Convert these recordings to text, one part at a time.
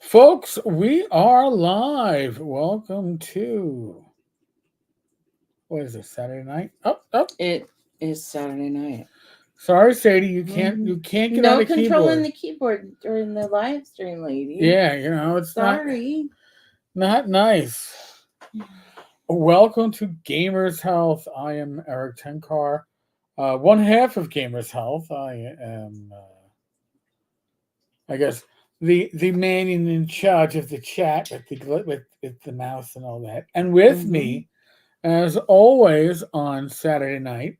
Folks, we are live. Welcome to what is this, Saturday night? Oh. It is Saturday night. Sorry, Sadie, you can't get on No the controlling keyboard. the keyboard during the live stream, lady. Yeah, it's Sorry. not nice. Welcome to Gamers Health. I am Erik Tenkar. One half of Gamers Health. I am I guess the man in charge of the chat with the mouse and all that. And with Mm-hmm. me, as always on Saturday night,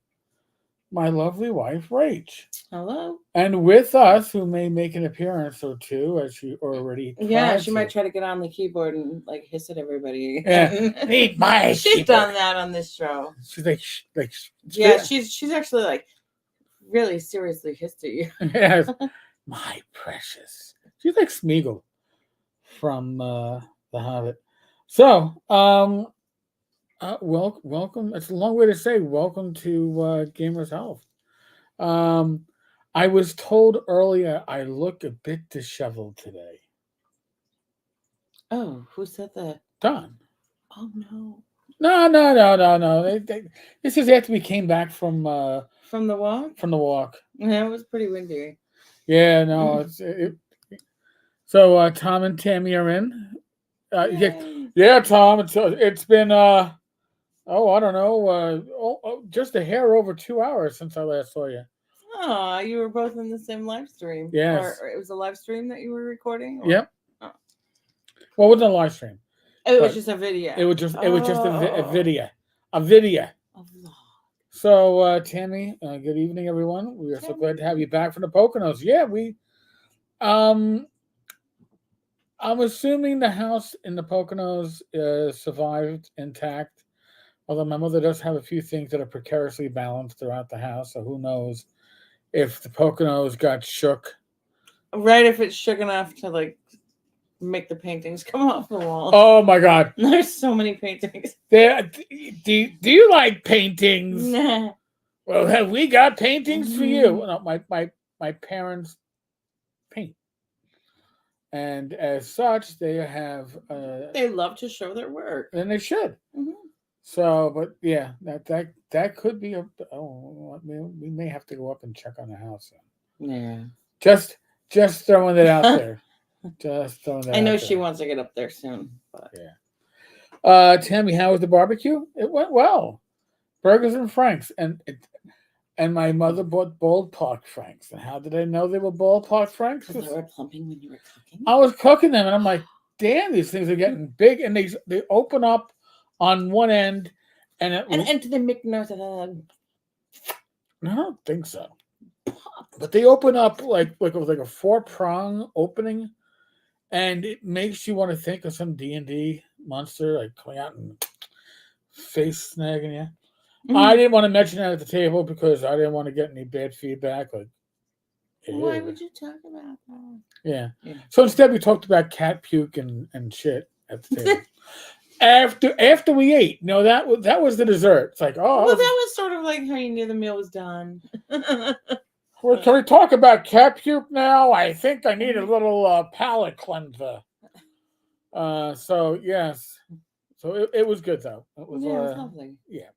my lovely wife, Rach. Hello. And with us, who may make an appearance or two, as she already Yeah, tried she to. might try to get on the keyboard and like hiss at everybody Yeah, again. need my She's keyboard. done that on this show. She's like, Yeah, she's actually like really seriously hissed at you. yes, my precious. She's like Smeagol from The Hobbit. So, welcome. It's a long way to say welcome to Gamers Health. Um, I was told earlier I look a bit disheveled today. Oh, who said that? Don. Oh no. No. This is after we came back from From the walk? the walk. Yeah, it was pretty windy. Yeah, no. So Tom and Tammy are in. Yeah, Tom. It's been I don't know, just a hair over 2 hours since I last saw you. Oh, you were both in the same live stream. Yes. Or it was a live stream that you were recording? Or? Yep. Oh. Well, it wasn't a live stream. It was just a video. It was just a video. A vlog. So Tammy, good evening, everyone. We are so glad to have you back from the Poconos. Yeah, I'm assuming the house in the Poconos survived intact. Although my mother does have a few things that are precariously balanced throughout the house, so who knows if the Poconos got shook. Right, if it's shook enough to like make the paintings come off the wall. Oh my God! There's so many paintings. Do you like paintings? Nah. Well, have we got paintings for you? No, my parents paint, and as such, they have. They love to show their work, and they should. Mm-hmm. So, but yeah, that could be we may have to go up and check on the house. Yeah. Just throwing that out there. Just throwing that. I know out she there. wants to get up there soon, but yeah. Tammy, how was the barbecue? It went well. Burgers and Franks, and my mother bought ballpark Franks. And how did I know they were ballpark Franks? Because they were plumping when you were cooking. I was cooking them, and I'm like, damn, these things are getting big, and they open up on one end, and do they make noise? I don't think so. But they open up like a 4-prong opening, and it makes you want to think of some D&D monster like coming out and face snagging you. Mm-hmm. I didn't want to mention that at the table because I didn't want to get any bad feedback. Like, why would you talk about that? Yeah. So instead, we talked about cat puke and shit at the table. After we ate, that was the dessert. It's like, oh, well, that was sort of like how you knew the meal was done. Well, can we talk about cat puke now? I think I need a little palate cleanser. So yes, so it was good though. It was lovely. Yeah,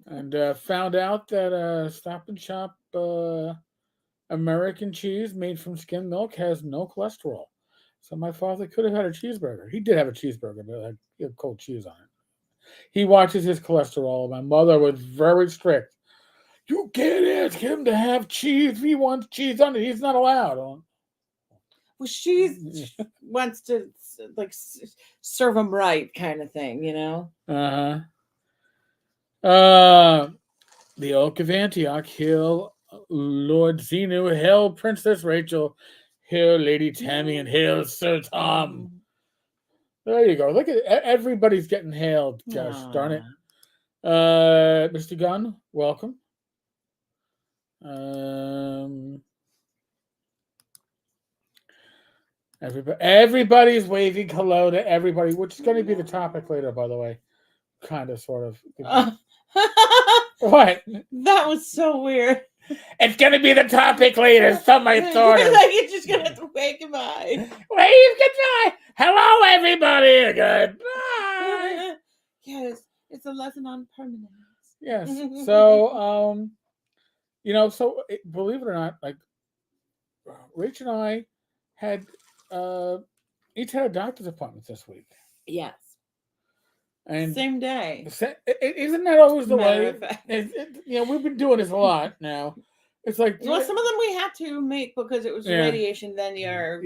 and found out that Stop and Shop American cheese made from skim milk has no cholesterol. So my father could have had a cheeseburger. He did have a cheeseburger, but he had cold cheese on it. He watches his cholesterol. My mother was very strict. You can't ask him to have cheese. If he wants cheese on it, he's not allowed. Well, she wants to like serve him right, kind of thing, you know. The Oak of Antioch. Hail Lord Xenu. Hail Princess Rachel. Hail Lady Tammy, and hail Sir Tom. There you go. Look at everybody's getting hailed. Gosh darn it. Mr. Gunn, welcome. Everybody's waving hello to everybody, which is going to be the topic later, by the way. Kind of, sort of. What? That was so weird. It's gonna be the topic later. Some might thought of. Like you're just gonna have to wave goodbye. Wave goodbye. Hello, everybody. Goodbye. Yes, it's a lesson on permanence. Yes. So, so believe it or not, like Rach and I had each had a doctor's appointment this week, Yes. and Same day. isn't that always the Matter way? of fact. We've been doing this a lot now. It's like Well, some of them we had to make because it was radiation, then your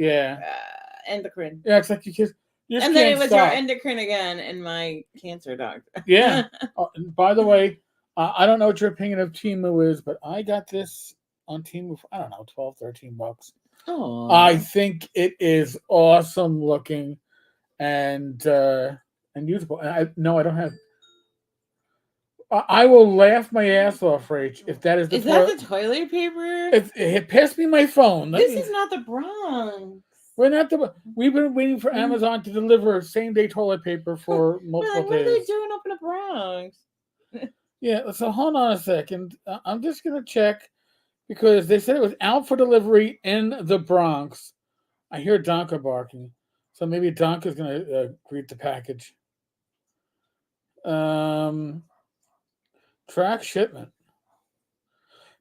endocrine. Yeah, it's like you just And then it was your endocrine again and my cancer doctor. Yeah. And by the way, I don't know what your opinion of Temu is, but I got this on Temu for, I don't know, $12, $13. Oh. I think it is awesome looking and usable. And I don't have. I will laugh my ass off, Rach, if that is the. Is that the toilet paper? Pass me my phone. This is not the Bronx. We're not We've been waiting for Amazon to deliver same-day toilet paper for multiple days. What are they doing up in the Bronx? Yeah, so hold on a second. I'm just going to check because they said it was out for delivery in the Bronx. I hear Donka barking, so maybe Donka's going to greet the package. Track shipment.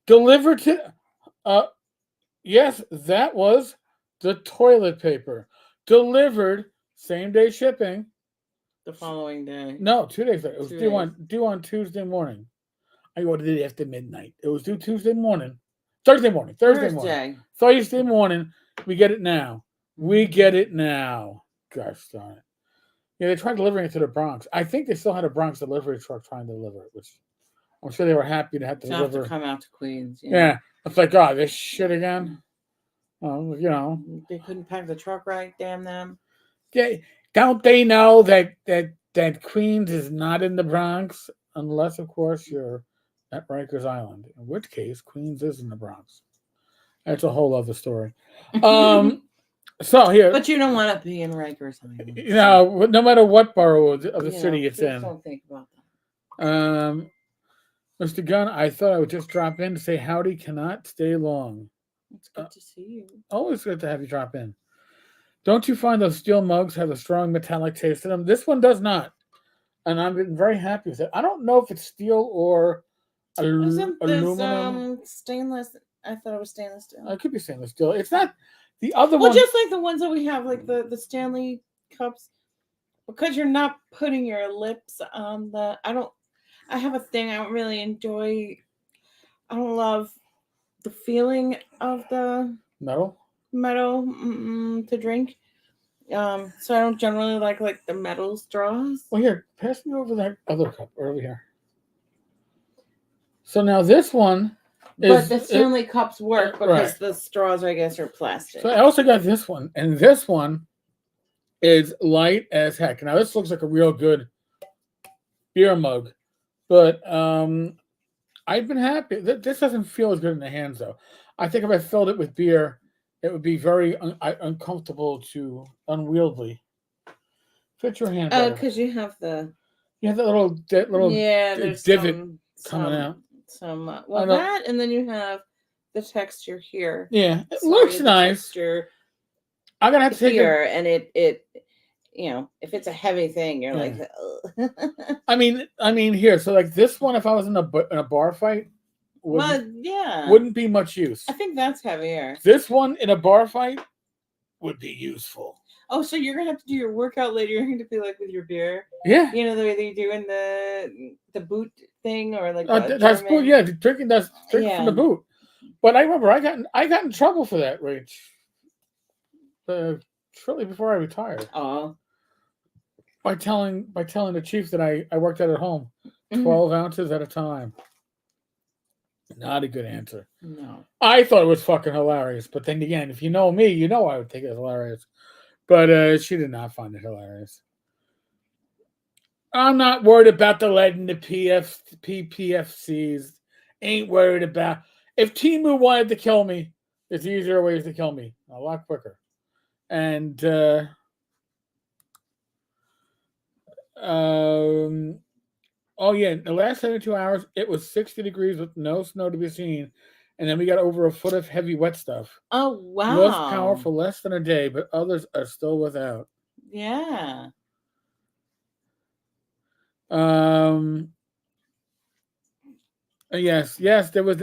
Delivered to... yes, that was the toilet paper. Delivered, same-day shipping. The following day. No, 2 days later. It was due on Tuesday morning. I ordered it after midnight. It was due Thursday morning. Thursday morning. Thursday morning. We get it now. Gosh darn it. Yeah, they tried delivering it to the Bronx. I think they still had a Bronx delivery truck trying to deliver it, which I'm sure they were happy to have to deliver. Have to come out to Queens. Yeah. It's like, God, this shit again. They couldn't pack the truck right. Damn them. Yeah. Don't they know that Queens is not in the Bronx, unless, of course, you're at Rikers Island, in which case Queens is in the Bronx. That's a whole other story. So here, but you don't want to be in Rikers Island. No matter what borough of the city it's in. Don't think about that. Mr. Gunn, I thought I would just drop in to say howdy. Cannot stay long. It's good to see you. Always good to have you drop in. Don't you find those steel mugs have a strong metallic taste to them? This one does not. And I've been very happy with it. I don't know if it's steel or aluminum. Stainless. I thought it was stainless steel. It could be stainless steel. It's not the other one. Well, just like the ones that we have, like the Stanley cups. Because you're not putting your lips on the... I have a thing I don't really enjoy. I don't love the feeling of the... Metal to drink. So I don't generally like the metal straws. Well, here, pass me over that other cup over here. So now this one but the Stanley cups work because the straws, I guess, are plastic. So I also got this one, and this one is light as heck. Now this looks like a real good beer mug, but I've been happy. This doesn't feel as good in the hands, though. I think if I filled it with beer, it would be very uncomfortable to unwieldy. Fit your hand. Because you have that little divot coming out. That, and then you have the texture here. Yeah, it looks nice. Texture I'm gonna have to take here, and it if it's a heavy thing, you're like. I mean, here. So like this one, if I was in a bar fight. Wouldn't be much use. I think that's heavier. This one in a bar fight would be useful. Oh, so you're gonna have to do your workout later. You're going to be like with your beer. Yeah. You know the way they do in the boot thing or like. That's cool. Yeah, drinking from the boot. But I remember I got in trouble for that, Rach. Shortly before I retired. Oh. By telling the chief that I worked out at home, 12 ounces at a time. Not a good answer. No. I thought it was fucking hilarious. But then again, if you know me, you know I would think it was hilarious. But she did not find it hilarious. I'm not worried about the lead in the PPFCs. Ain't worried about... If Temu wanted to kill me, there's easier ways to kill me. A lot quicker. And... oh yeah, in the last 72 hours, it was 60 degrees with no snow to be seen, and then we got over a foot of heavy wet stuff. Oh Lost power wow. for less than a day, but others are still without. Yeah. Um. Yes. There was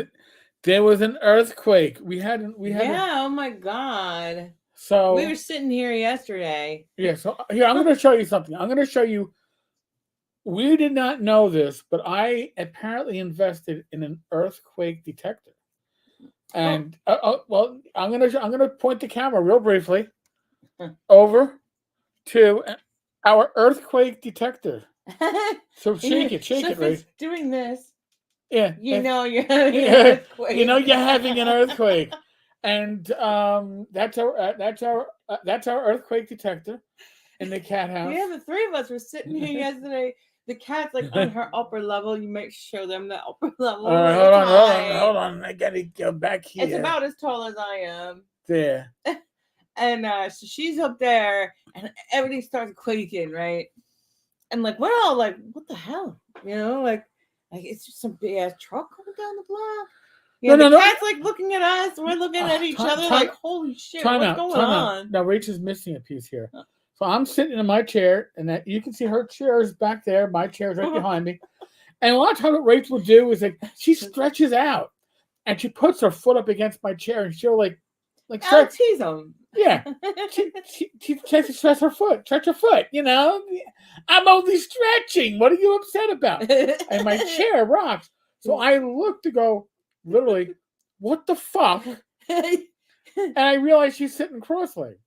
an earthquake. We had a Yeah. Oh my God. We were so sitting here yesterday. yeah. So here I'm going to show you something. I'm going to show you. We did not know this, but I apparently invested in an earthquake detector. Oh. And well, I'm gonna point the camera real briefly over to our earthquake detector. So shake So it, if Ray. it's doing this, Yeah, you know you're having an you know earthquake. you're having an earthquake, and that's our earthquake detector in the cat house. Yeah, the three of us were sitting here yesterday. The cat's like on her upper level. You might show them the upper level. All right, It's hold on. I gotta go back here. It's about as tall as I am. There. And so she's up there, and everything starts quaking, right? And like we're all like, "What the hell?" You know, like it's just some big ass truck coming down the block. Yeah, the cat's like looking at us. We're looking at each other like, "Holy shit, what's going on?" Now Rach is missing a piece here. So I'm sitting in my chair, and that you can see her chair is back there. My chair is right behind me. And a lot of times, what Rach will do is like she stretches out, and she puts her foot up against my chair, and she'll like I'll tease them. Yeah, she tries to stretch her foot. Stretch her foot. You know, I'm only stretching. What are you upset about? And my chair rocks. So I look to go, literally, what the fuck? And I realize she's sitting cross-legged.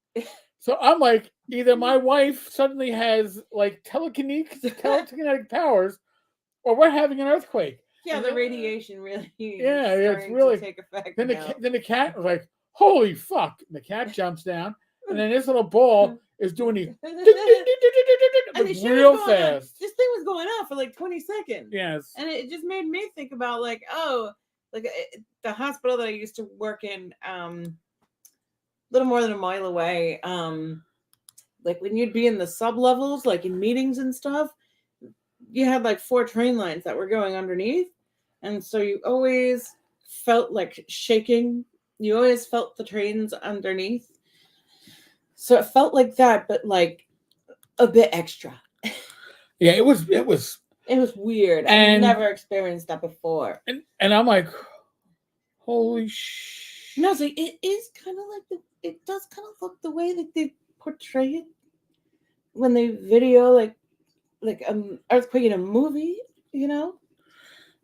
So I'm like, either my wife suddenly has like telekinetic powers, or we're having an earthquake. Yeah, the radiation really. It's really to take effect. Then the cat was like, holy fuck! And the cat jumps down, and then this little ball is doing the real fast. This thing was going on for like 20 seconds. Yes. And it just made me think about like, the hospital that I used to work in, a little more than a mile away. Like when you'd be in the sub levels, like in meetings and stuff, you had like 4 train lines that were going underneath, and so you always felt like shaking. You always felt the trains underneath. So it felt like that, but like a bit extra. Yeah, it was weird. I've never experienced that before. And I'm like, holy shit. No, so it is kind of like it does kind of look the way that they portray it when they video like earthquake in a movie, you know?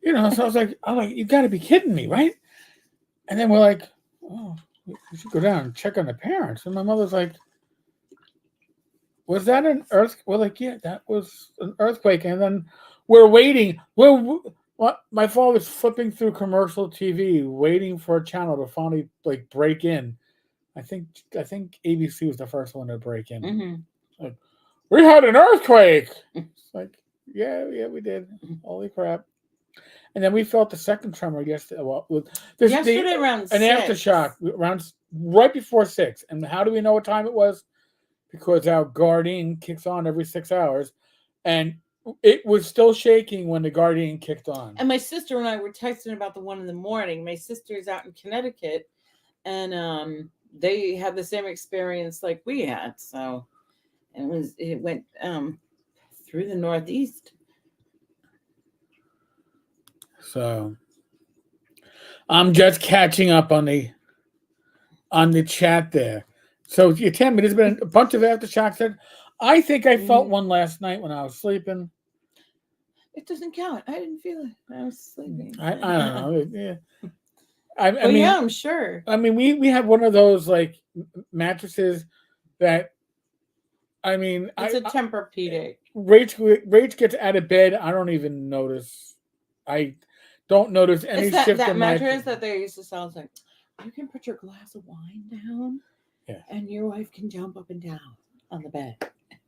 So I was like, you got to be kidding me, right? And then we're like, oh, we should go down and check on the parents. And my mother's like, was that an earthquake? We're like, yeah, that was an earthquake. And then we're waiting. My father's flipping through commercial TV, waiting for a channel to finally like break in. I think ABC was the first one to break in. Mm-hmm. Like, we had an earthquake. It's like, yeah, we did. Holy crap. And then we felt the second tremor yesterday. Well, yesterday around 6. An aftershock around right before 6. And how do we know what time it was? Because our Guardian kicks on every 6 hours, and it was still shaking when the Guardian kicked on. And my sister and I were texting about the one in the morning. My sister's out in Connecticut, and they had the same experience like we had. So it went through the Northeast. So I'm just catching up on the chat there. So you tell me there's been a bunch of aftershocks. I think I felt one last night when I was sleeping. It doesn't count. I didn't feel it. I was sleeping. I don't know. Yeah. I mean, yeah, I'm sure. I mean, we have one of those like mattresses that. I mean, it's a Tempur-Pedic. Rach gets out of bed. I don't even notice. I don't notice any shift that in mattress that they used to sell. It's like, you can put your glass of wine down, and your wife can jump up and down on the bed.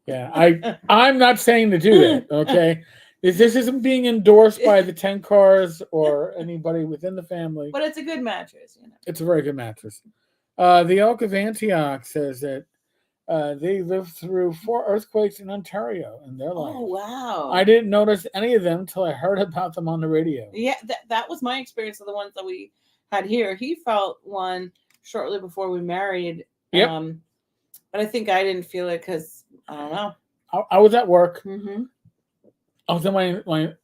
Yeah, I'm not saying to do that. Okay, this isn't being endorsed by the 10 cars or anybody within the family. But it's a good mattress. It's a very good mattress. The Oak of Antioch says that they lived through 4 earthquakes in Ontario in their life. Oh, wow. I didn't notice any of them until I heard about them on the radio. Yeah, that was my experience of the ones that we had here. He felt one shortly before we married. Yep. But I think I didn't feel it because I don't know. I was at work. Mm-hmm. I was in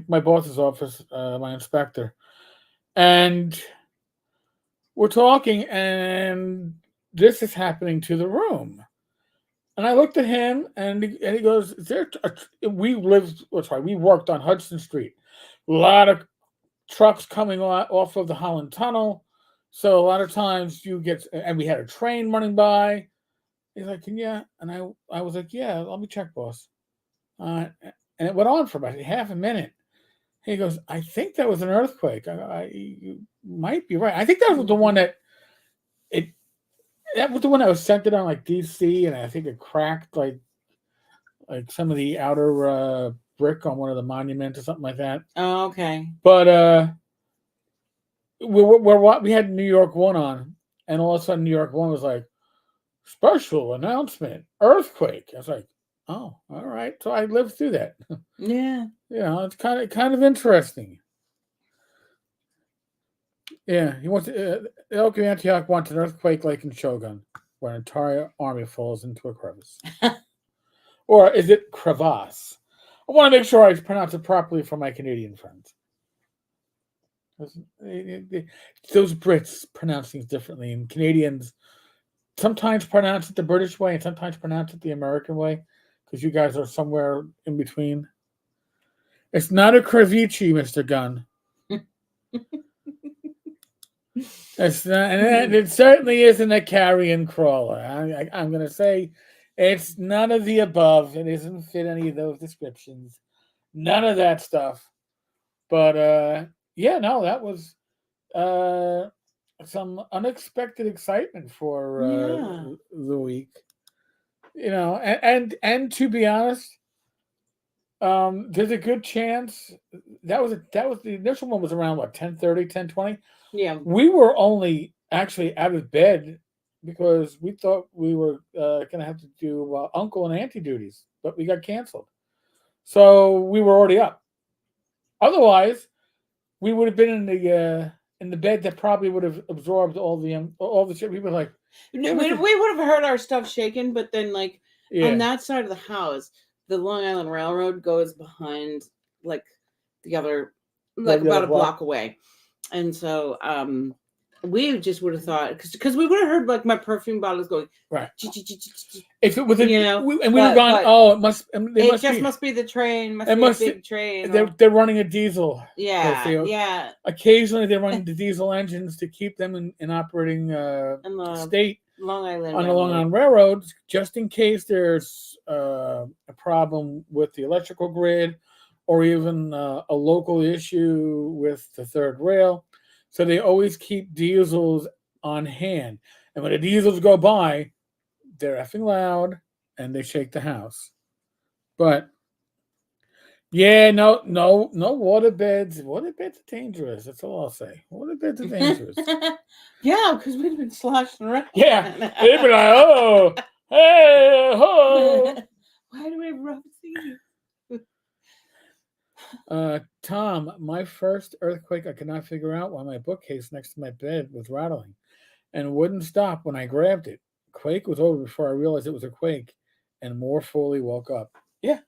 my boss's office, my inspector, and we're talking, and this is happening to the room. And I looked at him, and he goes, "Is there?" We lived. What's right? We worked on Hudson Street. A lot of trucks coming off of the Holland Tunnel. So a lot of times you get, and we had a train running by. He's like, "Yeah," and I was like, "Yeah, let me check, boss." And it went on for about half a minute. He goes, "I think that was an earthquake. You might be right. I think that was the one it that was the one that was centered on like DC, and I think it cracked like some of the outer brick on one of the monuments or something like that." Oh, okay. But we had New York One on, and all of a sudden New York One was like, "Special announcement, earthquake." I was like, "Oh, all right." So I lived through that. Yeah. It's kind of interesting. Yeah, he wants Elk Antioch wants an earthquake like in Shogun, where an entire army falls into a crevice. Or is it crevasse? I want to make sure I pronounce it properly for my Canadian friends. Those Brits pronounce things differently, and Canadians sometimes pronounce it the British way and sometimes pronounce it the American way, because you guys are somewhere in between. It's not a crevice, Mr. Gunn. It's not, and it certainly isn't a carrion crawler. I'm going to say it's none of the above. It doesn't fit any of those descriptions. None of that stuff. But yeah, no, that was some unexpected excitement for Yeah. the week. And to be honest, there's a good chance that was the initial one was around what 10:30, 10:20. Yeah. We were only actually out of bed because we thought we were going to have to do uncle and auntie duties, but we got canceled. So we were already up. Otherwise, we would have been in the bed that probably would have absorbed all the shit. We were like, We would have heard our stuff shaken, but then on yeah, that side of the house, the Long Island Railroad goes behind like the other, like the about other a block. block away, and so we just would have thought because we would have heard like my perfume bottles going Right. ch-ch-ch-ch-ch. If it was, You know, we would have gone. but Oh, it must. it must be the train. Must It be must- a big train. They're running a diesel. 'cause Yeah, they- yeah. Occasionally, they're running the diesel engines to keep them in operating And the state Long Island on the Long Island railroads, just in case there's a problem with the electrical grid, or even a local issue with the third rail. So they always keep diesels on hand, and when the diesels go by, they're effing loud and they shake the house. But yeah, no water beds. Water beds are dangerous. That's all I'll say. Water beds are dangerous. Yeah, because we've been sloshing around. Yeah, they'd be like, "Oh, hey, ho." Why do we have rough seas? Tom, my first earthquake, I could not figure out why my bookcase next to my bed was rattling and wouldn't stop when I grabbed it. Quake was over before I realized it was a quake, and more fully woke up. Yeah,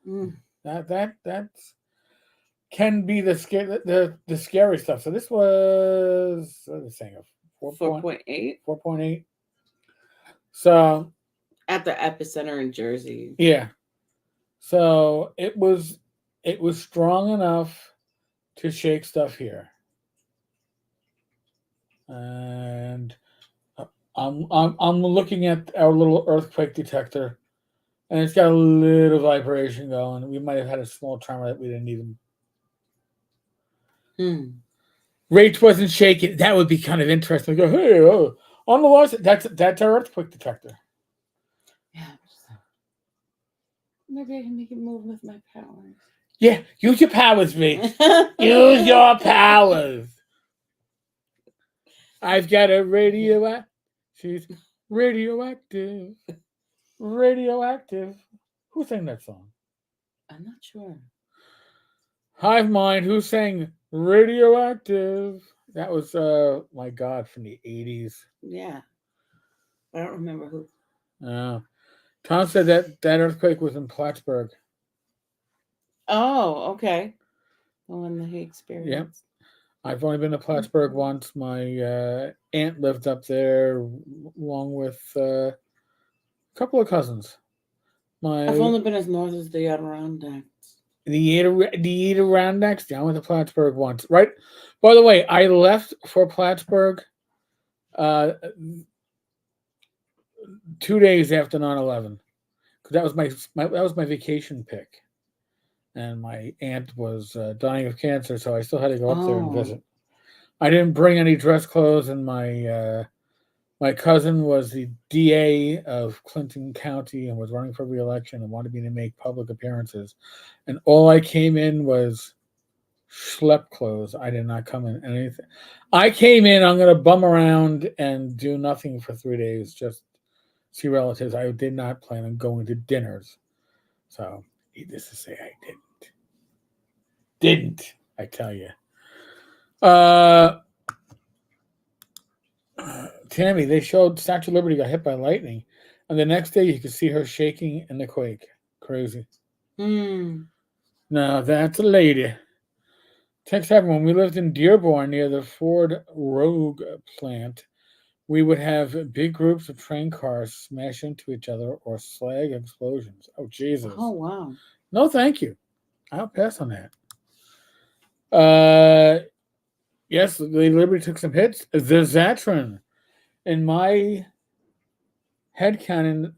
that can be the scary stuff. So this was what was I saying, 4.8 4.8. So at the epicenter in Jersey. yeah, so it was strong enough to shake stuff here, and I'm looking at our little earthquake detector, and it's got a little vibration going. We might have had a small tremor that we didn't even. Rach wasn't shaking. That would be kind of interesting. We go, hey, on the wall. That's our earthquake detector. Yeah. Maybe I can make it move with my powers. Yeah, use your powers, Rach. Use your powers. I've got a radio. She's radioactive. Radioactive. Who sang that song? I'm not sure. Hive Mind. Who sang Radioactive. That was my God, from the 80s. Yeah, I don't remember who. Uh, Tom said that earthquake was in Plattsburgh. Oh, okay. The one that he Yep. experienced. I've only been to Plattsburgh Mhm. once. My aunt lived up there along with a couple of cousins. I've My only been as north as the Adirondacks. the Adirondacks down with the Plattsburgh once. Right. By the way, I left for Plattsburgh uh, 2 days after 9/11 because that was my vacation pick, and my aunt was dying of cancer, so I still had to go up there and Oh. visit. I didn't bring any dress clothes, and my cousin was the DA of Clinton County and was running for reelection and wanted me to make public appearances. And all I came in was schlep clothes. I did not come in anything. I came in, I'm going to bum around and do nothing for 3 days, just see relatives. I did not plan on going to dinners. So, needless to say, I didn't. Didn't, I tell you. Uh, Tammy, they showed Statue of Liberty got hit by lightning, and the next day you could see her shaking in the quake. Crazy. Hmm. Now that's a lady. Text happened when we lived in Dearborn near the Ford Rogue plant. We would have big groups of train cars smash into each other or slag explosions. Oh Oh Jesus! wow. No, thank you. I'll pass on that. Uh, yes, the Liberty took some hits. The Zatron in my head canon.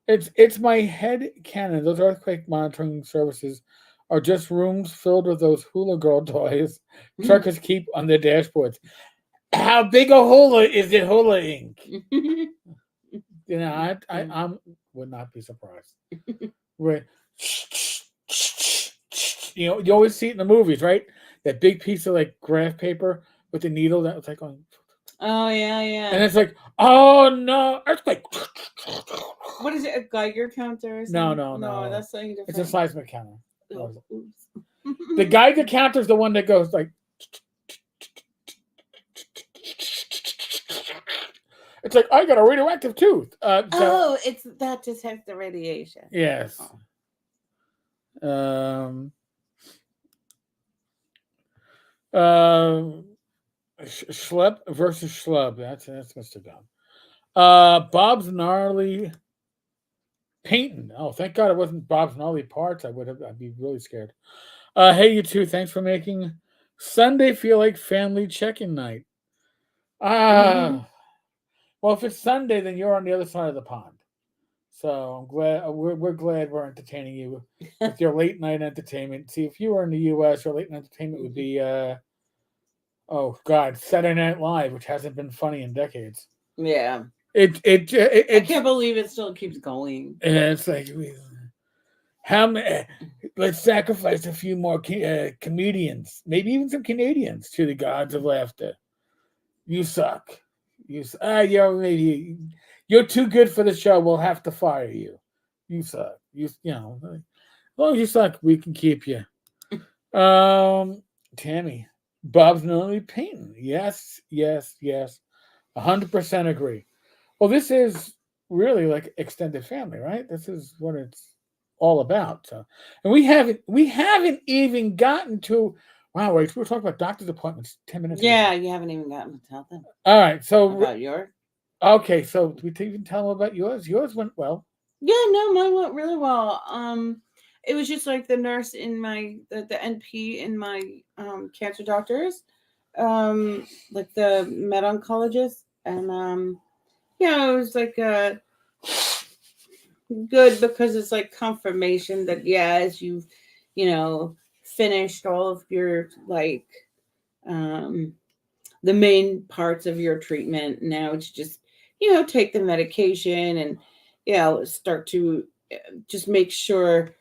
It's my head canon. Those earthquake monitoring services are just rooms filled with those hula girl toys truckers keep on their dashboards. How big a hula is the hula ink? You know, I'm would not be surprised. Right. You know, you always see it in the movies, right? That big piece of like graph paper with the needle that was like going, Oh yeah, and yeah. it's like, oh no, earthquake. What is it? A Geiger counter or No, something? no, No, no. that's something It's a different. seismic counter. Oh, oops. The Geiger counter is the one that goes like. It's like I got a radioactive tooth. Oh, it's that detects the radiation. Yes. Oh. Um. Um. Schlep versus schlub. That's Mr. Dumb. Bob's gnarly painting. Oh, thank God it wasn't Bob's gnarly parts. I'd be really scared. Hey, you two. Thanks for making Sunday feel like family check-in night. Ah, well, if it's Sunday, then you're on the other side of the pond. So I'm glad we're glad we're entertaining you with your late night entertainment. See, if you were in the U.S., your late night entertainment would be oh God, Saturday Night Live, which hasn't been funny in decades. Yeah. I It's can't believe it still keeps going. it's like how many? Let's sacrifice a few more comedians, maybe even some Canadians, to the gods of laughter. You suck. You're too good for the show. We'll have to fire you. You suck. You know, as long as you suck, we can keep you. Tammy, Bob's normally painting. Yes, yes, yes. 100% agree. Well, this is really like extended family, right? This is what it's all about. So, and we haven't even gotten to. Wow, wait, we were talking about doctor's appointments 10 minutes ago. Yeah, you haven't even gotten to tell them All right, so about yours. okay, so we even tell them about yours. Yours went well. Yeah, no, mine went really well. It was just like the nurse in the NP in my cancer doctors, like the med oncologist, and yeah, it was like good because it's like confirmation that yeah, as you've you know finished all of your like um the main parts of your treatment. Now it's just, take the medication and, start to just make sure,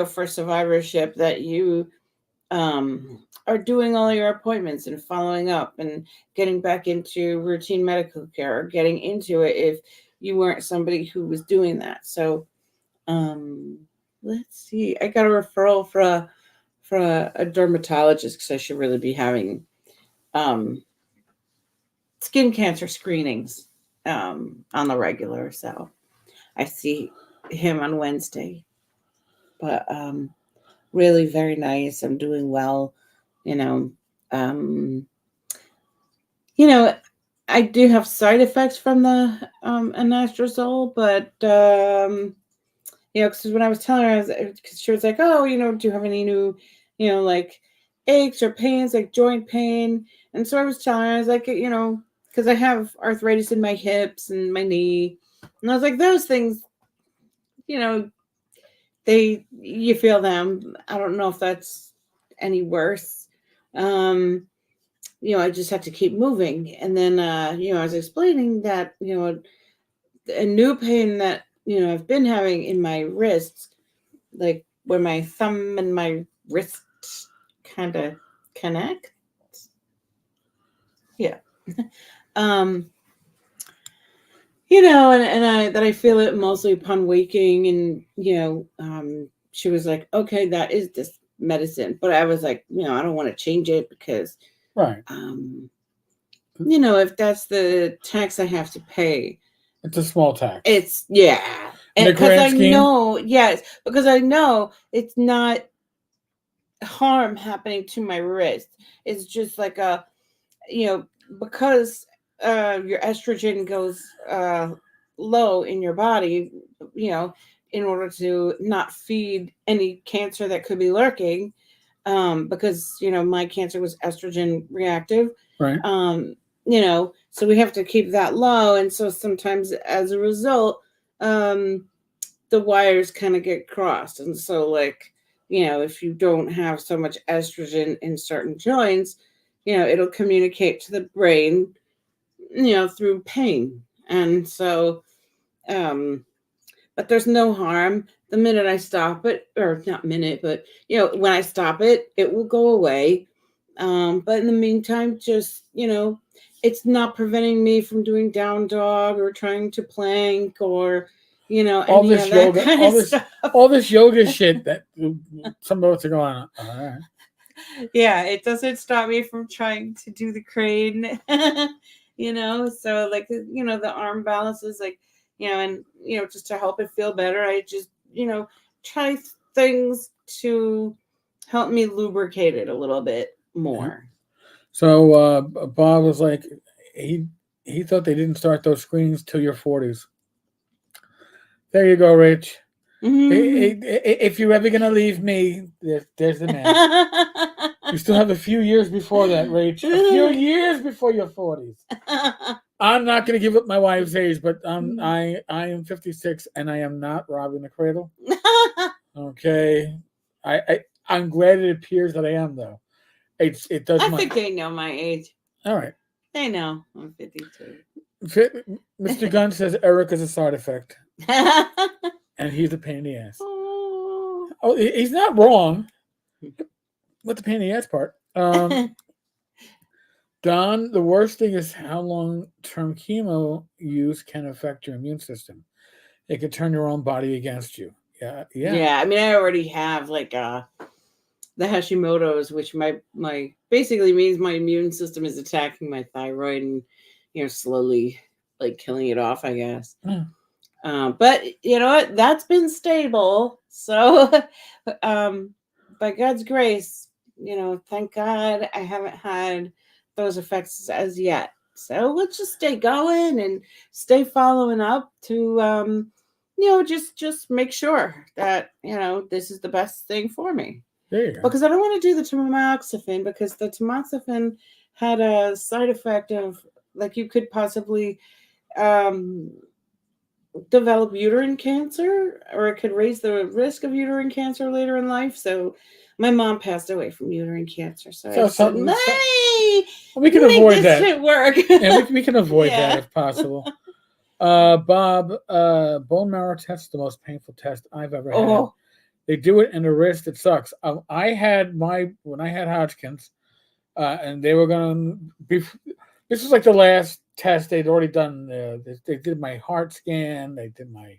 for survivorship that you are doing all your appointments and following up and getting back into routine medical care or getting into it if you weren't somebody who was doing that. So, um, let's see. I got a referral for a dermatologist because I should really be having um, skin cancer screenings on the regular. So I see him on Wednesday, but really very nice. I'm doing well, you know. Um, you know, I do have side effects from the anastrozole, but because when I was telling her, because she was like, "Oh, do you have any new, like aches or pains, like joint pain?" And so I was telling her, I was like, because I have arthritis in my hips and my knee, and I was like, those things, you know, you feel them. I don't know if that's any worse. Um, I just have to keep moving. And then, I was explaining that, a new pain that, I've been having in my wrists, like where my thumb and my wrist kind of connect. Yeah. um, and I feel it mostly upon waking. And, she was like, okay, that is this medicine. But I was like, I don't want to change it because, Right. if that's the tax I have to pay, It's a small tax. it's yeah. In the Because grand I scheme? know, yes, because I know it's not harm happening to my wrist. It's just like because your estrogen goes low in your body, in order to not feed any cancer that could be lurking, because my cancer was estrogen reactive, Right. So we have to keep that low, and so sometimes as a result, the wires kind of get crossed, and so like if you don't have so much estrogen in certain joints, it'll communicate to the brain, through pain. And so but there's no harm the minute I stop it, or not minute, but when I stop it, it will go away. But in the meantime, just it's not preventing me from doing down dog or trying to plank or All any this of that yoga, kind all of this, stuff. all this yoga shit that some of us are going on. All right. Yeah, it doesn't stop me from trying to do the crane. So like the arm balances, like and just to help it feel better, I just try things to help me lubricate it a little bit more. So Bob was like, he thought they didn't start those screenings till your 40s. There you go, Rich. If you're ever gonna leave me, there's the man. You still have a few years before that, Rach. A few years before your 40s. I'm not going to give up my wife's age, but I am 56 and I am not robbing the cradle. Okay, I'm glad it appears that I am, though. It does. I think they know my age. All right. They know I'm 52. Mr. Gunn says Erik is a side effect, and he's a pain in the ass. Oh, he's not wrong with the pain in the ass part. Don, the worst thing is how long-term chemo use can affect your immune system. It can turn your own body against you. Yeah. I mean, I already have like the Hashimoto's, which my basically means my immune system is attacking my thyroid and slowly like killing it off, I guess. But you know what? That's been stable. So, by God's grace, thank God I haven't had those effects as yet. So let's just stay going and stay following up to, just make sure that this is the best thing for me. There you go. Because I don't want to do the tamoxifen, because the tamoxifen had a side effect of like you could possibly develop uterine cancer, or it could raise the risk of uterine cancer later in life. So my mom passed away from uterine cancer. So I said, we can avoid that. Shit work. Yeah, we can avoid that if possible. Bob, bone marrow test is the most painful test I've ever had. They do it in the wrist. It sucks. I had when I had Hodgkin's, and they were going to be. This was like the last test they'd already done. They did my heart scan. They did my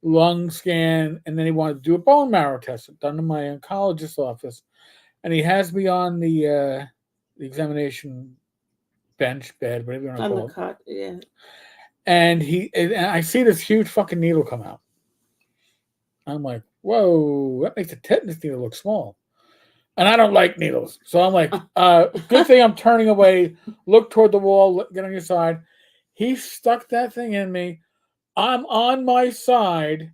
lung scan, and then he wanted to do a bone marrow test done in my oncologist's office. And he has me on the examination bench, bed, whatever you want to On the call it. cot, yeah. And I see this huge fucking needle come out. I'm like, whoa, that makes a tetanus needle look small. And I don't like needles. So I'm like, good thing I'm turning away, look toward the wall, get on your side. He stuck that thing in me. I'm on my side.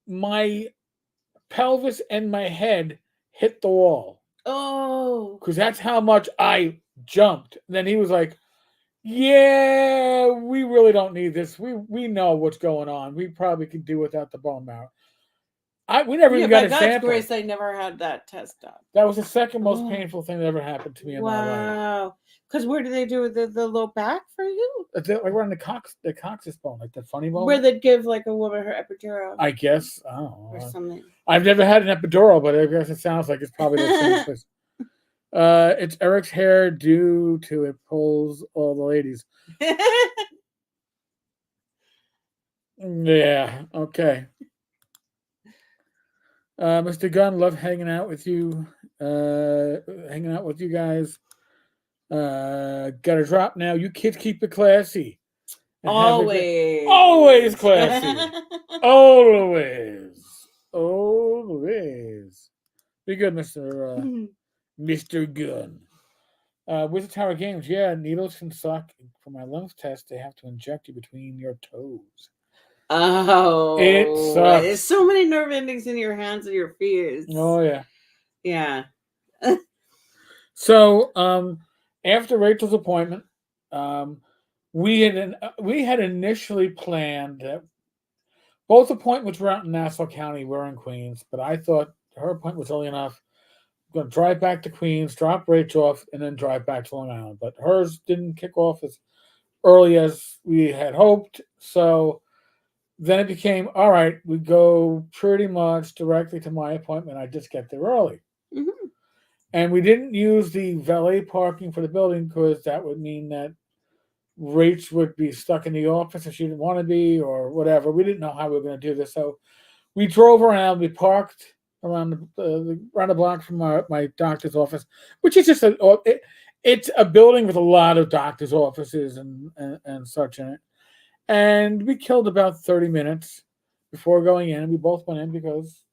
My pelvis and my head hit the wall. Oh. Because that's how much I jumped. And then he was like, yeah, we really don't need this. We know what's going on. We probably could do without the bone marrow. We never Yeah, even got by a God's sample. grace, I never had that test done. That was the second most Oh. painful thing that ever happened to me in my life. Wow. Because where do they do the low back for you? It's like we're on the coccyx bone, like the funny bone. Where they'd give like a woman her epidural I guess. I don't know. or something. I've never had an epidural, but I guess it sounds like it's probably the same place. It's Eric's hair due to it pulls all the ladies. Yeah. Okay. Mr. Gunn, love hanging out with you. Hanging out with you guys. Got a drop now. You kids keep it classy. Always classy. Always. Be good, Mr. Gunn. Wizard Tower Games, yeah, needles can suck. For my lungs test, they have to inject you between your toes. Oh, it sucks. There's so many nerve endings in your hands and your feet. Oh yeah, yeah. So, after Rachel's appointment, we had initially planned that both appointments were out in Nassau County. We're in Queens, but I thought her appointment was early enough. I'm going to drive back to Queens, drop Rachel off, and then drive back to Long Island. But hers didn't kick off as early as we had hoped. So then it became, all right, we go pretty much directly to my appointment. I just get there early. Mm-hmm. And we didn't use the valet parking for the building because that would mean that Rach would be stuck in the office if she didn't want to be or whatever. We didn't know how we were going to do this. So we drove around. We parked around the block from my doctor's office, which is just it's a building with a lot of doctor's offices and such in it. And we killed about 30 minutes before going in. We both went in because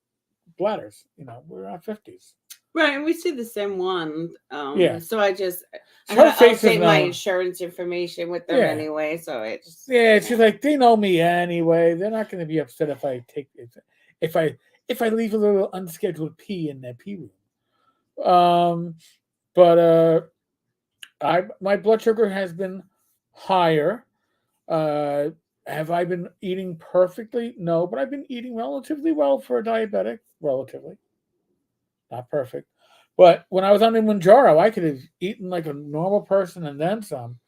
bladders, we're in our 50s. Right, and we see the same one. Yeah. So I just update my insurance information with them anyway. So it just she's like, they know me anyway. They're not going to be upset if I take if I leave a little unscheduled pee in that pee room. But my blood sugar has been higher. Have I been eating perfectly? No, but I've been eating relatively well for a diabetic. Relatively. Not perfect. But when I was on the Manjaro, I could have eaten like a normal person and then some.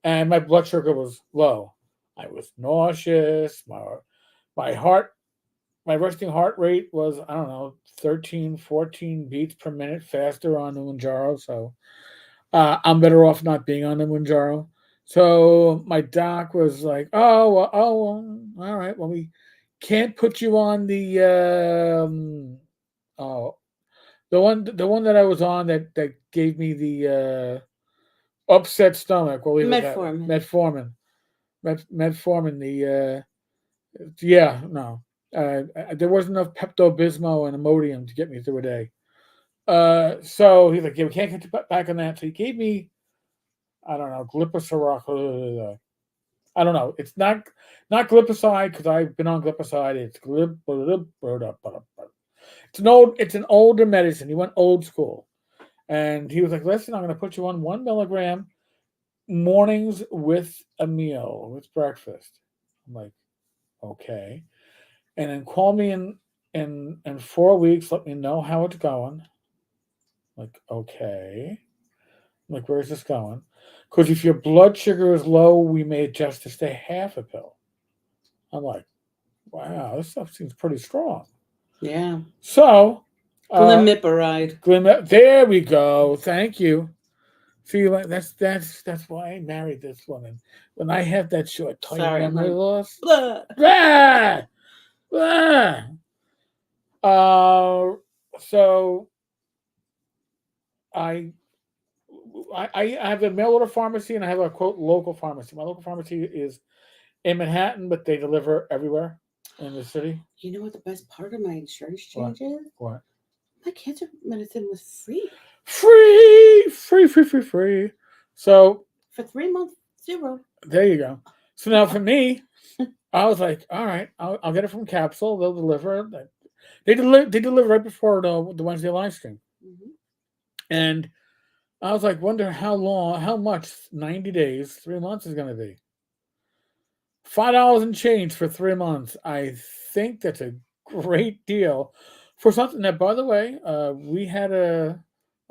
And my blood sugar was low. I was nauseous. My resting heart rate was, I don't know, 13, 14 beats per minute faster on the Manjaro. So I'm better off not being on the Manjaro. So my doc was like, all right. Well, we can't put you on the the one that I was on that gave me the upset stomach. We'll leave Metformin. Metformin. No. There wasn't enough Pepto-Bismol and Imodium to get me through a day. So he's like, yeah, we can't get you back on that. So he gave me, I don't know, glipizide. I don't know. It's not glipizide because I've been on glipizide. It's It's an older medicine. He went old school. And he was like, listen, I'm going to put you on 1 milligram mornings with a meal, with breakfast. I'm like, okay. And then call me in 4 weeks, let me know how it's going. I'm like, okay. I'm like, where's this going? Because if your blood sugar is low, we may adjust to stay half a pill. I'm like, wow, this stuff seems pretty strong. Yeah. So Glimepiride. There we go. Thank you. See, like that's why I married this woman. When I have that short, tiny memory loss. Ah. So I, I have a mail order pharmacy and I have a quote local pharmacy. My local pharmacy is in Manhattan, but they deliver everywhere in the city. You know what the best part of my insurance What? change is? What? My cancer medicine was free Free, free, free, free, free. So for 3 months. Zero. there you go. So now for me, I was like, all right, I'll get it from Capsule. They'll deliver it. They deliver right before the Wednesday live stream. Hmm. And I was like, wonder how long, how much 90 days, 3 months is going to be. $5 and change for 3 months. I think that's a great deal for something that, by the way, we had a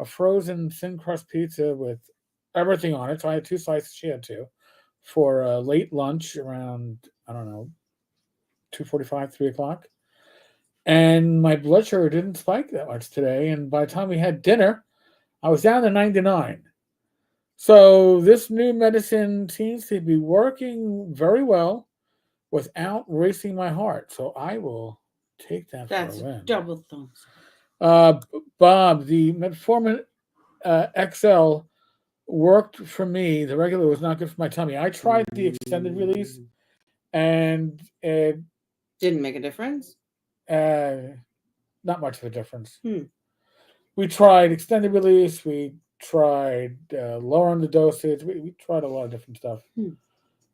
frozen thin crust pizza with everything on it. So I had two slices. She had two for late lunch around, I don't know, 2:45, 3 o'clock. And my blood sugar didn't spike that much today. And by the time we had dinner, I was down to 99. So this new medicine seems to be working very well without racing my heart. So I will take that for That's a win. double thumbs. Bob, the Metformin XL worked for me. The regular was not good for my tummy. I tried the extended release, and it Didn't make a difference. not much of a difference. Hmm. We tried extended release. We tried lowering the dosage. We tried a lot of different stuff. Hmm.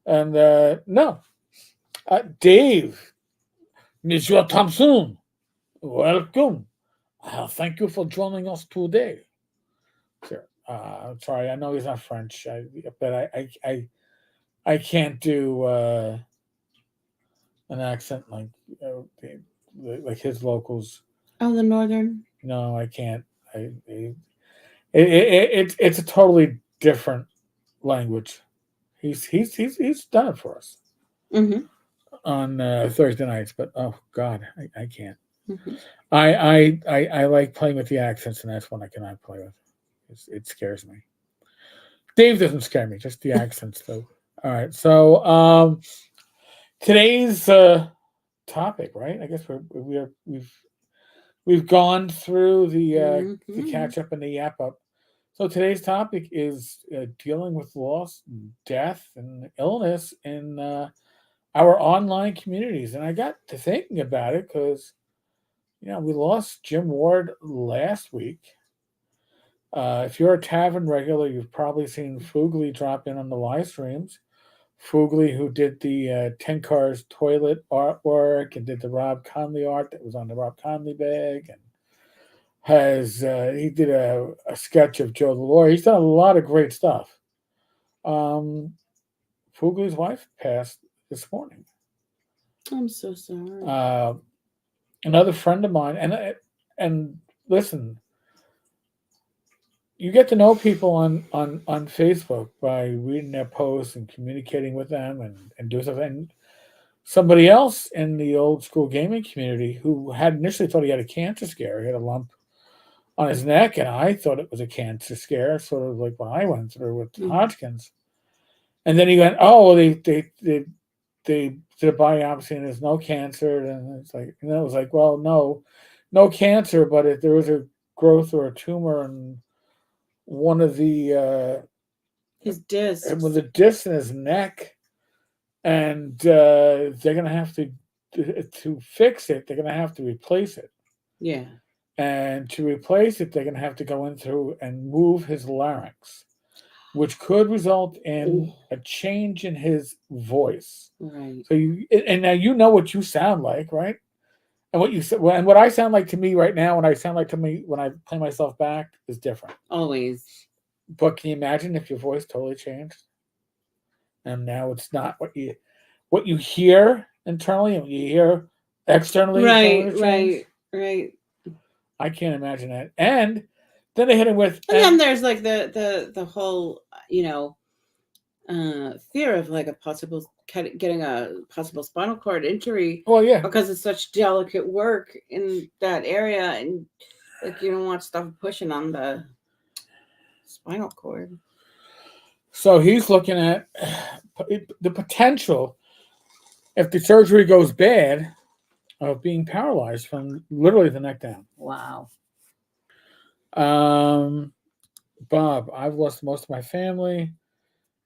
And no, Dave, Monsieur Thompson, welcome. Thank you for joining us today. Sure. Sorry, I know he's not French, but I can't do an accent like like his locals. Oh, the northern. No, I can't. It's a totally different language. He's done it for us Mm-hmm. on Thursday nights, but oh God, I can't. Mm-hmm. I like playing with the accents, and that's one I cannot play with. It scares me. Dave doesn't scare me, just the accents, though. All right, so today's topic, right? I guess we've gone through the Mm-hmm. catch up and the yap up. So today's topic is dealing with loss, death, and illness in our online communities. And I got to thinking about it because we lost Jim Ward last week. If you're a tavern regular, you've probably seen Fugly drop in on the live streams. Fugly, who did the 10 Cars toilet artwork and did the Rob Conley art that was on the Rob Conley bag, and he did a sketch of Joe the Lawyer. He's done a lot of great stuff. Fugly's wife passed this morning. I'm so sorry. Another friend of mine, and listen, you get to know people on Facebook by reading their posts and communicating with them and doing stuff. And somebody else in the old school gaming community who had initially thought he had a cancer scare, he had a lump on his neck, and I thought it was a cancer scare, sort of like what I went through with Hodgkin's. And then he went, "Oh, well, they did a biopsy and there's no cancer," and it's like, and it was like, well, no cancer, but if there was a growth or a tumor in one of the His discs. with a disc in his neck, and they're gonna have to fix it. They're gonna have to replace it, Yeah. and to replace it, they're gonna have to go in through and move his larynx, which could result in a change in his voice. Right. So and now you know what you sound like, right? And what you said, and what I sound like to me right now, and I sound like to me when I play myself back is different. Always. But can you imagine if your voice totally changed, and now it's not what you hear internally and what you hear externally? Right. I can't imagine that. And then they hit him with, And then there's like the whole fear of like a possible getting a possible spinal cord injury. well, yeah, Because it's such delicate work in that area, and like you don't want stuff pushing on the spinal cord. so he's looking at the potential if the surgery goes bad. of being paralyzed from literally the neck down. Wow. Um, Bob, I've lost most of my family.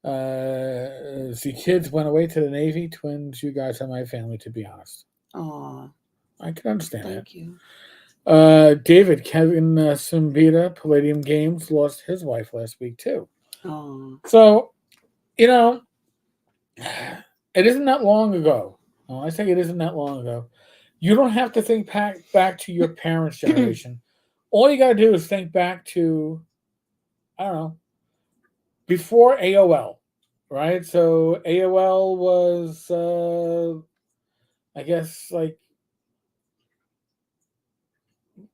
The kids went away to the Navy. Twins, you guys are my family, to be honest. Oh, I can understand thank you. that. David, Kevin Sumbita, Palladium Games, lost his wife last week, too. Oh, So, you know, it isn't that long ago. Oh, I think it isn't that long ago. You don't have to think back to your parents' generation. All you got to do is think back to, I don't know, before AOL, right? So AOL was, I guess, like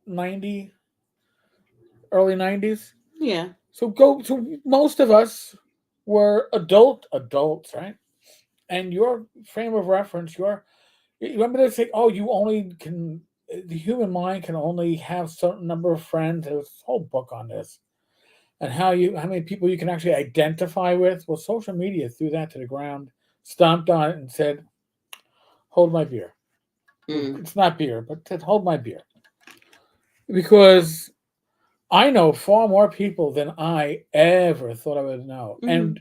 90, early 90s. yeah. So most of us were adults, right? And your frame of reference, you remember they say, oh, you only can, the human mind can only have certain number of friends. There's a whole book on this. And how many people you can actually identify with. Well, social media threw that to the ground, stomped on it, and said, "Hold my beer." Mm. It's not beer, but said, "Hold my beer," because I know far more people than I ever thought I would know, Mhm. and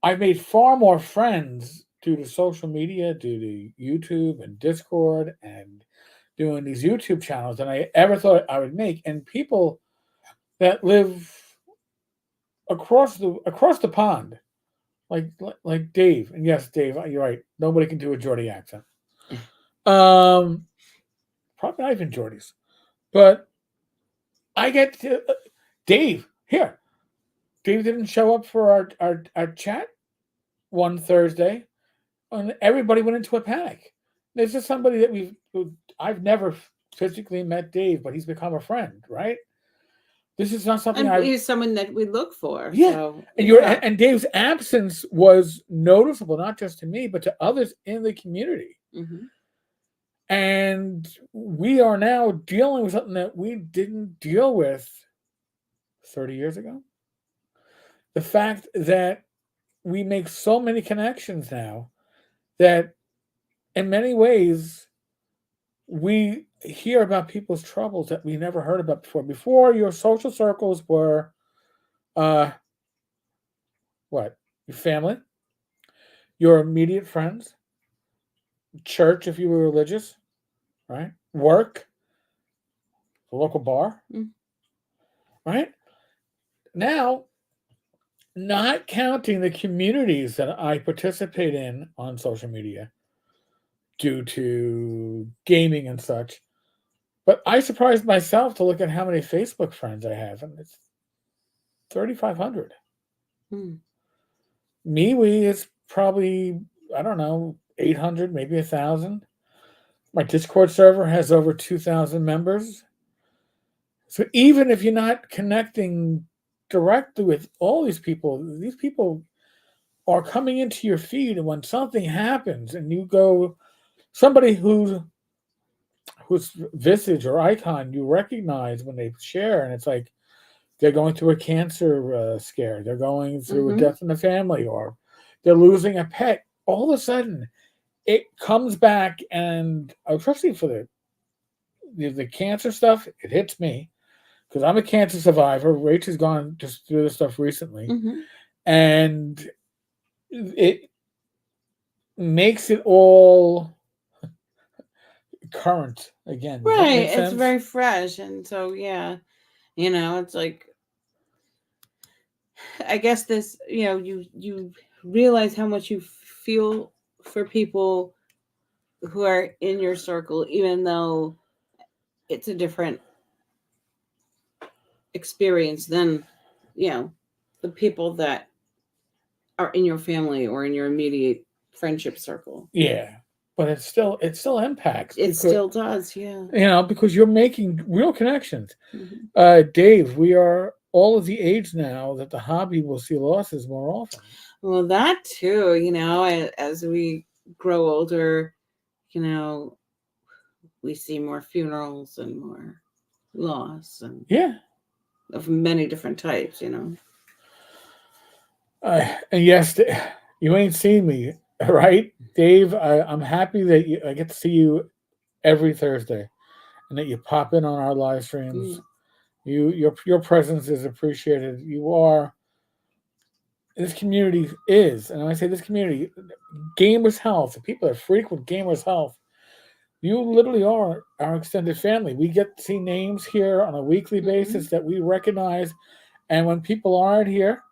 I've made far more friends due to social media, due to YouTube and Discord, and doing these YouTube channels than I ever thought I would make. And people that live across the pond, like Dave. And yes, Dave, you're right. Nobody can do a Geordie accent. Um, Probably not even Geordies. But I get to, Dave here. Dave didn't show up for our chat one Thursday, and everybody went into a panic. This is somebody that I've never physically met Dave, but he's become a friend, right? This is not something And I he's someone that we look for. yeah. So And yeah. and Dave's absence was noticeable, not just to me, but to others in the community. Mm-hmm. And we are now dealing with something that we didn't deal with 30 years ago. The fact that we make so many connections now that in many ways we hear about people's troubles that we never heard about before. Before, your social circles were uh what? Your family, your immediate friends, church if you were religious, right? Work, the local bar, Mm. right? Now, not counting the communities that I participate in on social media due to gaming and such. But I surprised myself to look at how many Facebook friends I have, and it's 3,500. Mm. MeWe is probably, I don't know, 800, maybe 1,000. My Discord server has over 2,000 members. So even if you're not connecting directly with all these people are coming into your feed, and when something happens and you go, somebody whose visage or icon you recognize when they share, and it's like they're going through a cancer scare, they're going through a Mm-hmm. death in the family, or they're losing a pet. All of a sudden, it comes back, and especially for the cancer stuff, it hits me because I'm a cancer survivor. Rach has gone just through this stuff recently, Mm-hmm. and it makes it all current again. Does that Right. make It's sense? very fresh. And so, yeah, it's like, I guess this, you realize how much you feel for people who are in your circle, even though it's a different experience than, the people that are in your family or in your immediate friendship circle. Yeah, but it still impacts It because still does, yeah. because you're making real connections. Mm-hmm. Dave, we are all of the age now that the hobby will see losses more often. Well, that too, as we grow older, you know, we see more funerals and more loss and Yeah, of many different types. and yes, you ain't seen me, right, Dave? I'm happy that I get to see you every Thursday, and that you pop in on our live streams. Mm. Your presence is appreciated. You are this community is, and when I say this community, Gamers Health, the people that frequent Gamers Health, you literally are our extended family. We get to see names here on a weekly basis that we recognize, and when people aren't here,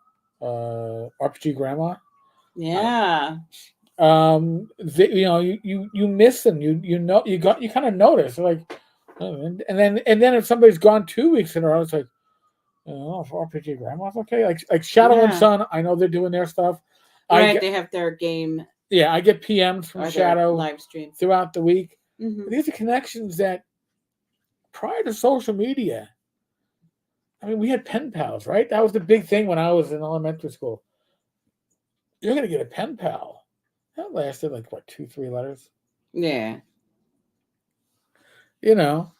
RPG Grandma, Yeah. you miss them. You kind of notice like, and then if somebody's gone 2 weeks in a row, it's like, oh, if RPG Grandma's okay. Like Shadow and Yeah. Sun, I know they're doing their stuff. Right. They have their game I get PMs from or their Shadow live stream. throughout the week. Mhm. These are connections that prior to social media, I mean, we had pen pals, right? That was the big thing when I was in elementary school. You're going to get a pen pal. That lasted like, what, 2-3 letters? Yeah. You know,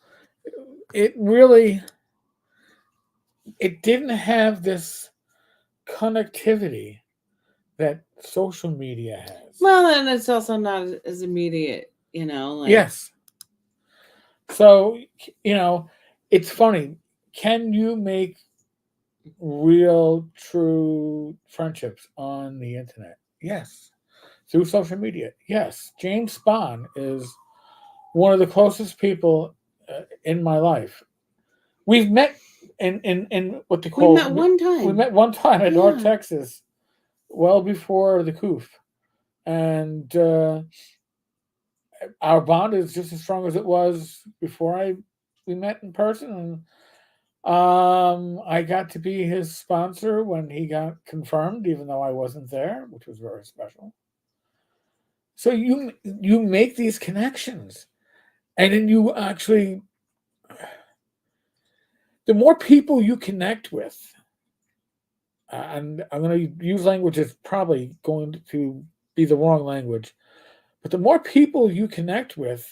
it really, it didn't have this connectivity that social media has. Well, and it's also not as immediate, like Yes. So, it's funny. Can you make real, true friendships on the internet? Yes. Through social media? Yes. James Spahn is one of the closest people in my life. We've met in what they call. we met one time. We met one time in North Yeah. Texas, well before the coup. And our bond is just as strong as it was before we met in person. And I got to be his sponsor when he got confirmed, even though I wasn't there, which was very special. So you make these connections, and then you actually, the more people you connect with, and I'm going to use language that's probably going to be the wrong language, but the more people you connect with,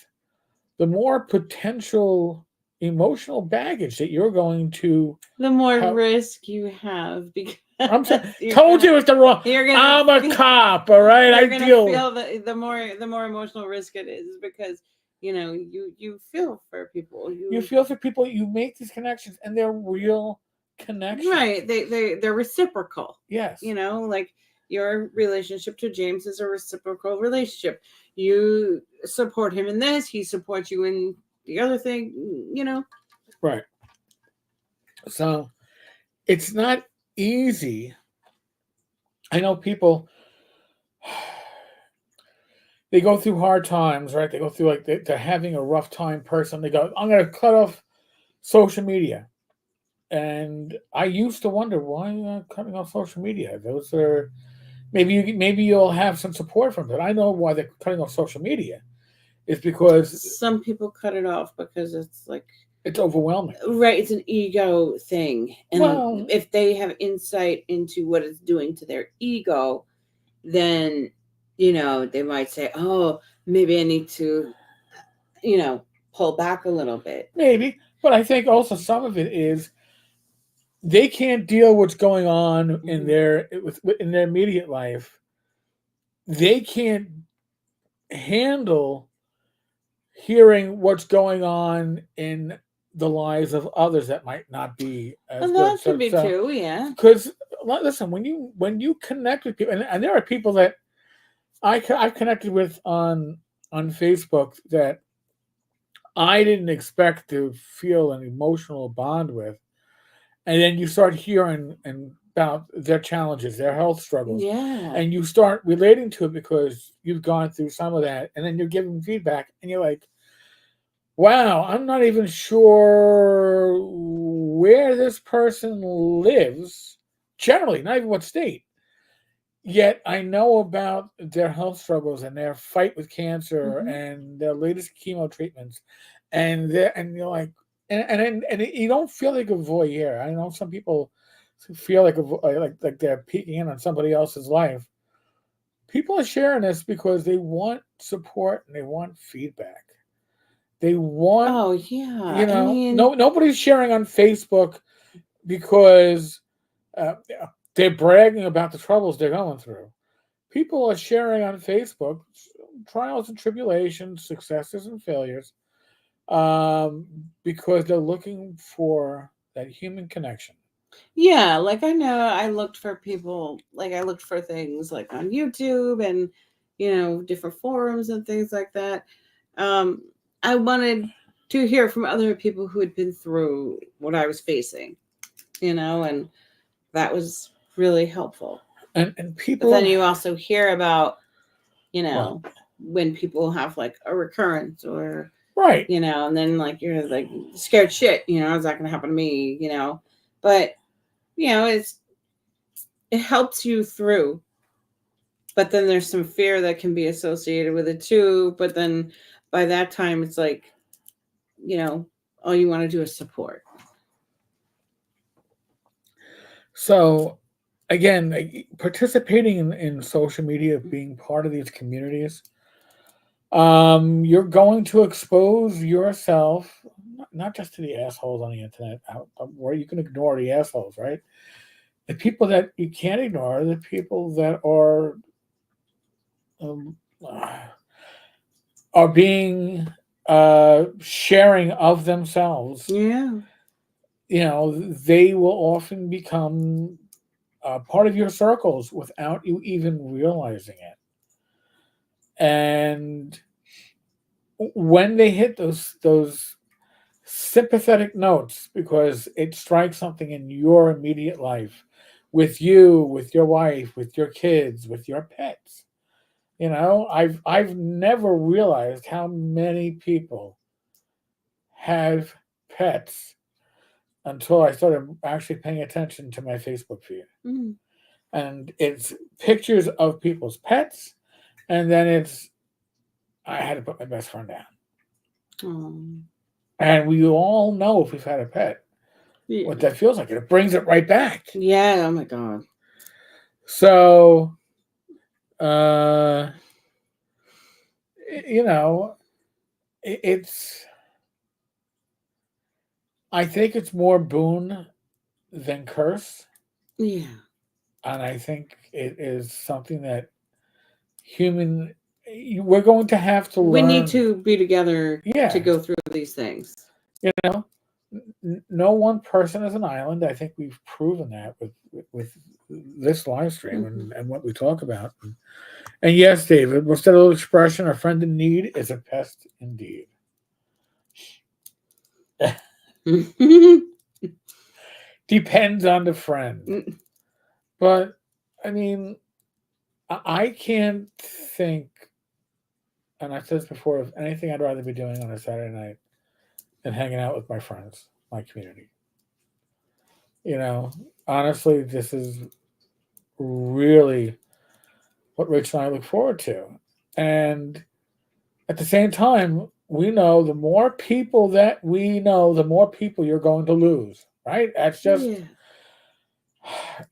the more potential emotional baggage that you're going to. The more How- risk you have because I'm sorry, told you it's the wrong. I'm a cop, all right. You're I gonna deal. feel the more emotional risk it is because you feel for people. You feel for people. You make these connections, and they're real connections. Right. They're reciprocal. Yes. Like your relationship to James is a reciprocal relationship. You support him in this, he supports you in the other thing, Right. So it's not easy. I know people, they go through hard times, right? They go through like they're having a rough time person. They go, I'm going to cut off social media. And I used to wonder, why are you cutting off social media? Those are maybe you'll have some support from it. I know why they're cutting off social media. It's because some people cut it off because it's like it's overwhelming. Right, it's an ego thing. And if they have insight into what it's doing to their ego, then they might say, oh, maybe I need to pull back a little bit. Maybe. But I think also some of it is they can't deal what's going on in their immediate life. They can't handle hearing what's going on in the lives of others that might not be as good. That could be true, yeah. Because listen, when you connect with people, and there are people that I've connected with on Facebook that I didn't expect to feel an emotional bond with, and then you start hearing about their challenges, their health struggles, and you start relating to it because you've gone through some of that, and then you're giving feedback, and you're like, wow, I'm not even sure where this person lives, generally, not even what state. Yet I know about their health struggles and their fight with cancer and their latest chemo treatments, and you're like, and you don't feel like a voyeur. I know some people feel like they're peeking in on somebody else's life. People are sharing this because they want support and they want feedback. They want. Oh yeah. Nobody's sharing on Facebook because they're bragging about the troubles they're going through. People are sharing on Facebook trials and tribulations, successes and failures, because they're looking for that human connection. Yeah, like I know I looked for people, like I looked for things like on YouTube and different forums and things like that. Um, I wanted to hear from other people who had been through what I was facing, and that was really helpful. And But people, then you also hear about, well, when people have like a recurrence or, right. and then like you're like scared shit, is that going to happen to me, but it helps you through. But then there's some fear that can be associated with it too. But then by that time, it's like, all you want to do is support. So, again, participating in social media, being part of these communities, you're going to expose yourself not just to the assholes on the internet, where you can ignore the assholes, right? The people that you can't ignore are the people that um, are being sharing of themselves. Yeah. They will often become part of your circles without you even realizing it. And when they hit those sympathetic notes, because it strikes something in your immediate life, with you, with your wife, with your kids, with your pets. I've never realized how many people have pets until I started actually paying attention to my Facebook feed. Mm. And it's pictures of people's pets, and then it's I had to put my best friend down. Oh. And we all know if we've had a pet, Yeah. what that feels like. It brings it right back. Yeah. Oh my God. So, uh, you know, it's. I think it's more boon than curse, Yeah. and I think it is something that human. We're going to have to We learn. need to be together Yeah, to go through these things. you know, no one person is an island. I think we've proven that with this live stream and what we talk about. And yes, David, what's that old expression? A friend in need is a pest indeed. Depends on the friend. But, I mean, I can't think, and I said this before, of anything I'd rather be doing on a Saturday night than hanging out with my friends, my community. Honestly, this is really what Rach and I look forward to. And at the same time, we know the more people that we know, the more people you're going to lose, right? That's just,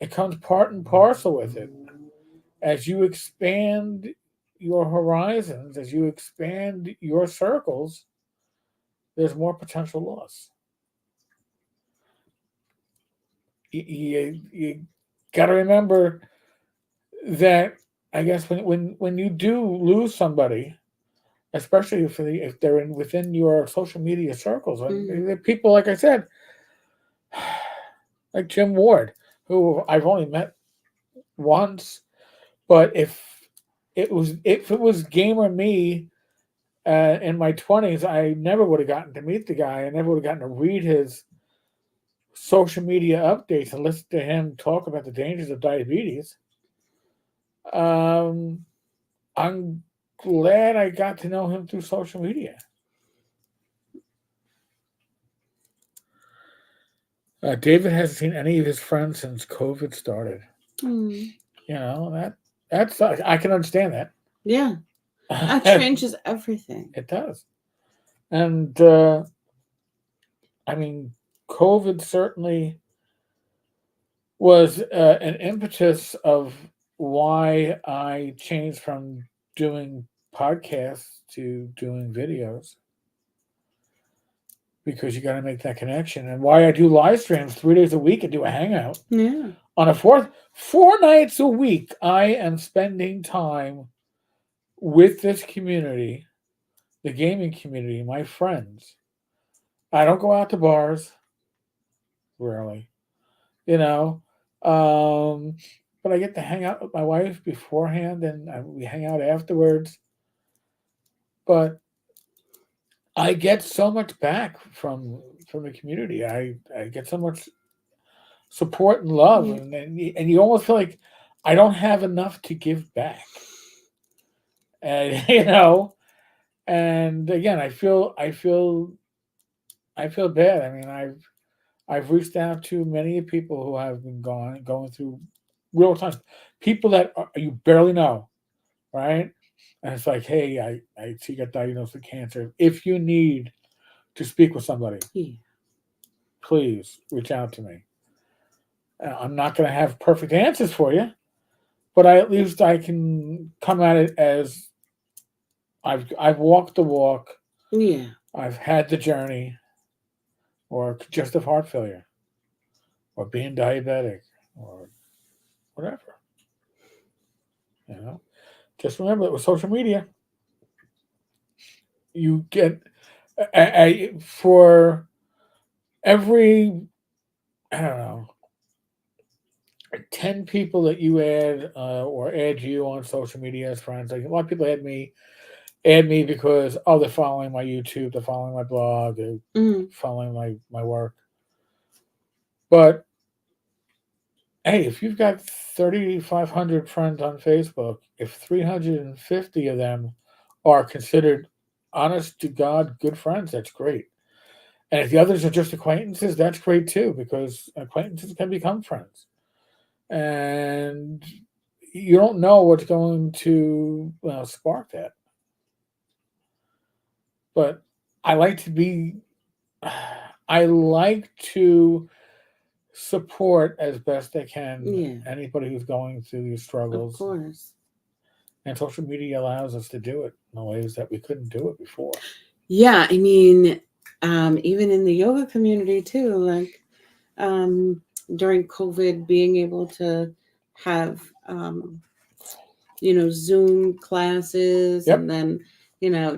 it comes part and parcel with it. As you expand your horizons, as you expand your circles, there's more potential loss. You got to remember that, I guess, when you do lose somebody, especially if they're within your social media circles, and people, like I said, like Jim Ward, who I've only met once, but if it was game or me in my 20s, I never would have gotten to meet the guy. I never would have gotten to read his social media updates and listen to him talk about the dangers of diabetes. I'm glad I got to know him through social media. David hasn't seen any of his friends since COVID started. That's I can understand that. Yeah, that changes everything. It does, and I mean, COVID certainly was an impetus of why I changed from doing podcasts to doing videos, because you got to make that connection, and why I do live streams 3 days a week and do a hangout. Yeah. On a 4 nights a week, I am spending time with this community, the gaming community, my friends, I don't go out to bars, rarely, you know. Um, but I get to hang out with my wife beforehand, and we hang out afterwards. But I get so much back from the community. I get so much support and love, Yeah. and you almost feel like I don't have enough to give back, and And again, I feel bad. I mean, I've reached out to many people who have been going through real times, people that you barely know, right? And it's like, hey, I see you got diagnosed with cancer. If you need to speak with somebody, Yeah. please reach out to me. I'm not going to have perfect answers for you, but at least I can come at it as I've walked the walk, Yeah. I've had the journey, or congestive heart failure, or being diabetic, or whatever. You know, just remember that with social media, you get for every, I don't know, 10 people that you add or add you on social media as friends. Like a lot of people add me because they're following my YouTube, they're following my blog, they're Mm. following my work. But hey, if you've got 3,500 friends on Facebook, if 350 of them are considered honest to God good friends, that's great. And if the others are just acquaintances, that's great too, because acquaintances can become friends. And you don't know what's going to spark that. But I like to be, I like to support as best I can Yeah. anybody who's going through these Of struggles. course. And social media allows us to do it in ways that we couldn't do it before. Yeah. I mean, even in the yoga community too, like um, during COVID, being able to have, Zoom classes, Yep. and then,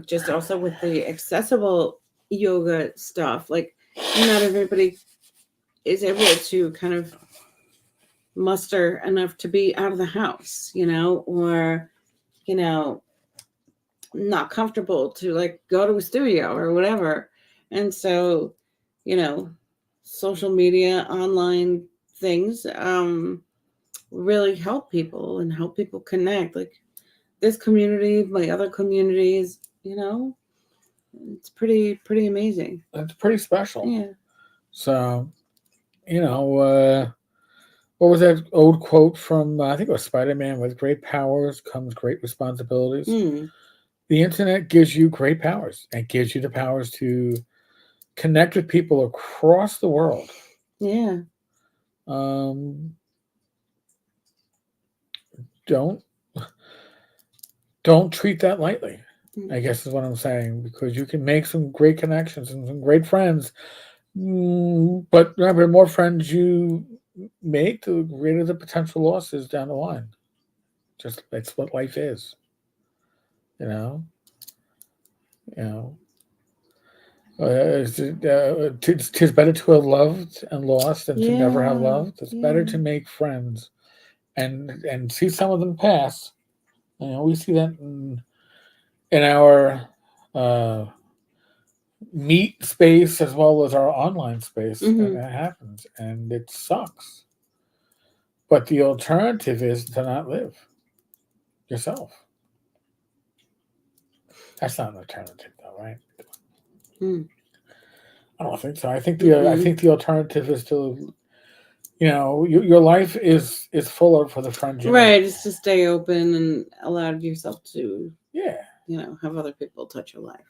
just also with the accessible yoga stuff, like not everybody is able to kind of muster enough to be out of the house, or, you know, not comfortable to like go to a studio or whatever. And so, you know, social media, online things, really help people and help people connect. Like this community, my other communities, it's pretty amazing. It's pretty special. Yeah. So, you know, what was that old quote from, I think it was Spider Man? With great powers comes great responsibilities. Mm. The internet gives you great powers and gives you the powers to connect with people across the world. Yeah. Um, don't don't treat that lightly. I Mm. guess is what I'm saying, because you can make some great connections and some great friends. But remember, the more friends you make, the greater the potential losses down the line. Just that's what life is, you know. You know, tis better to have loved and lost than to never have Yeah. loved. It's better Yeah. to make friends and see some of them pass. We see that in our uh, meet space as well as our online space, and Hmm. that happens, and it sucks. But the alternative is to not live yourself. That's not an alternative, though, right? Mm. I don't think so. I Mm-mm. think the alternative is to, your life is fuller for the friends you make. Right. It's to stay open and allow yourself to, Yeah. have other people touch your life.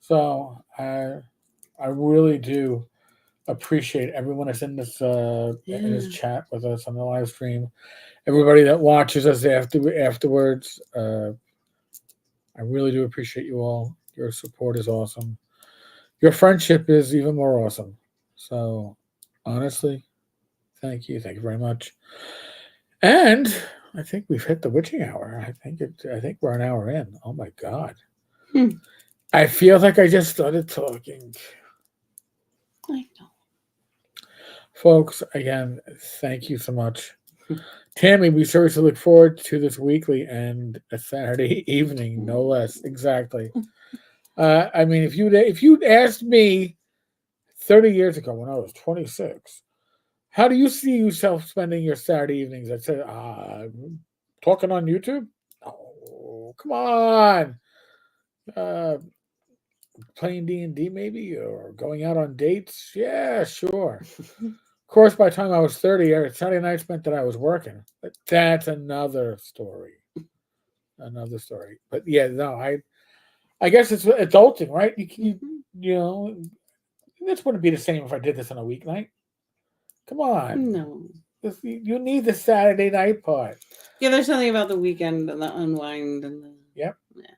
So I really do appreciate everyone that's in this Yeah. chat with us on the live stream. Everybody that watches us afterwards. I really do appreciate you all. Your support is awesome. Your friendship is even more awesome. So honestly, thank you. Thank you very much. And I think we've hit the witching hour. I think we're an hour in. Oh my god. Hmm. I feel like I just started talking. I know. Folks, again, thank you so much. Tammy, we seriously look forward to this weekly and a Saturday evening, no less. Exactly. I mean, if you'd asked me 30 years ago when I was 26, how do you see yourself spending your Saturday evenings? I said, talking on YouTube? Oh, come on. Uh, playing D&D maybe, or going out on dates? Yeah, sure. Of course, by the time I was 30, Saturday nights meant that I was working. But that's another story. Another story. But yeah, no, I guess it's adulting, right? You know, this wouldn't be the same if I did this on a weeknight. Come on. No. You need the Saturday night part. Yeah, there's something about the weekend and the unwind and the. Yep. Yeah.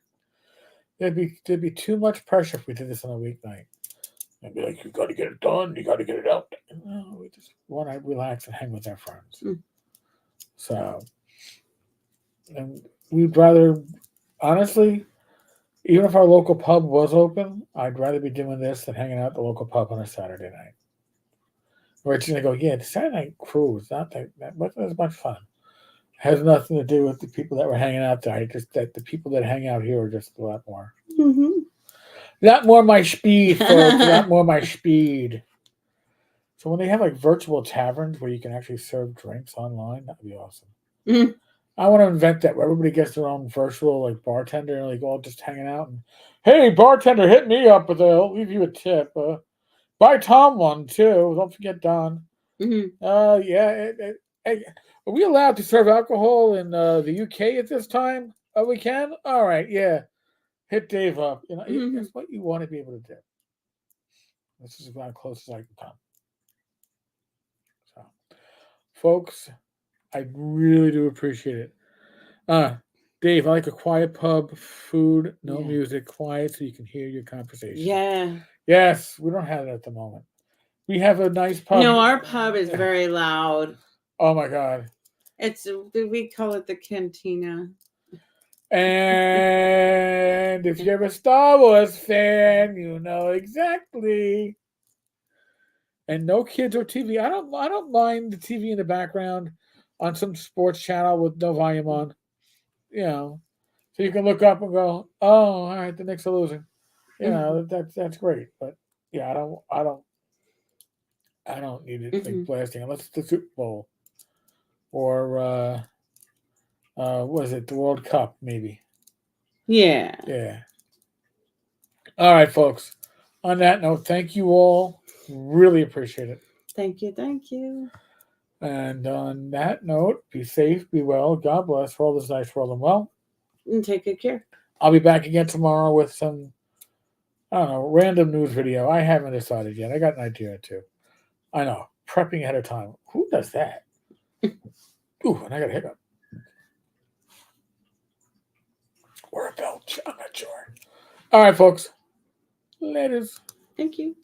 There'd be too much pressure if we did this on a weeknight. I'd be like, you got to get it done. You got to get it out. No, we just want to relax and hang with our friends. So, and we'd rather, honestly, even if our local pub was open, I'd rather be doing this than hanging out at the local pub on a Saturday night. Where it's going to go, yeah, the Saturday night crew is not that wasn't as much fun. Has nothing to do with the people that were hanging out there. Just that the people that hang out here are just a lot more. Not more my speed, folks. Not more my speed. So when they have like virtual taverns where you can actually serve drinks online, that'd be awesome. I want to invent that where everybody gets their own virtual like bartender and like all just hanging out and, hey bartender, hit me up with I'll leave you a tip. Buy Tom one too. Don't forget Don. Yeah. Are we allowed to serve alcohol in the UK at this time? Oh, we can. All right. Yeah. Hit Dave up. You know, that's what you want to be able to do. This is about as close as I can come. So, folks, I really do appreciate it. Dave, I like a quiet pub, food, no music, quiet so you can hear your conversation. Yeah. Yes, we don't have it at the moment. We have a nice pub. No, our pub is very loud. Oh my God. We call it the cantina. And if you're a Star Wars fan, you know exactly. And no kids or TV. I don't mind the TV in the background on some sports channel with no volume on. You know, so you can look up and go, oh, all right, the Knicks are losing. You know, that's great. But yeah, I don't need it like blasting unless it's the Super Bowl or was it the World Cup maybe? Yeah. Yeah. All right, folks. On that note, thank you all. Really appreciate it. Thank you. Thank you. And on that note, be safe, be well. God bless. For all this nice world and well. And take good care. I'll be back again tomorrow with some, I don't know, random news video. I haven't decided yet. I got an idea too. I know. Prepping ahead of time. Who does that? Ooh, and I got a hiccup. Or a belch. I'm not sure. All right, folks. Laters. Thank you.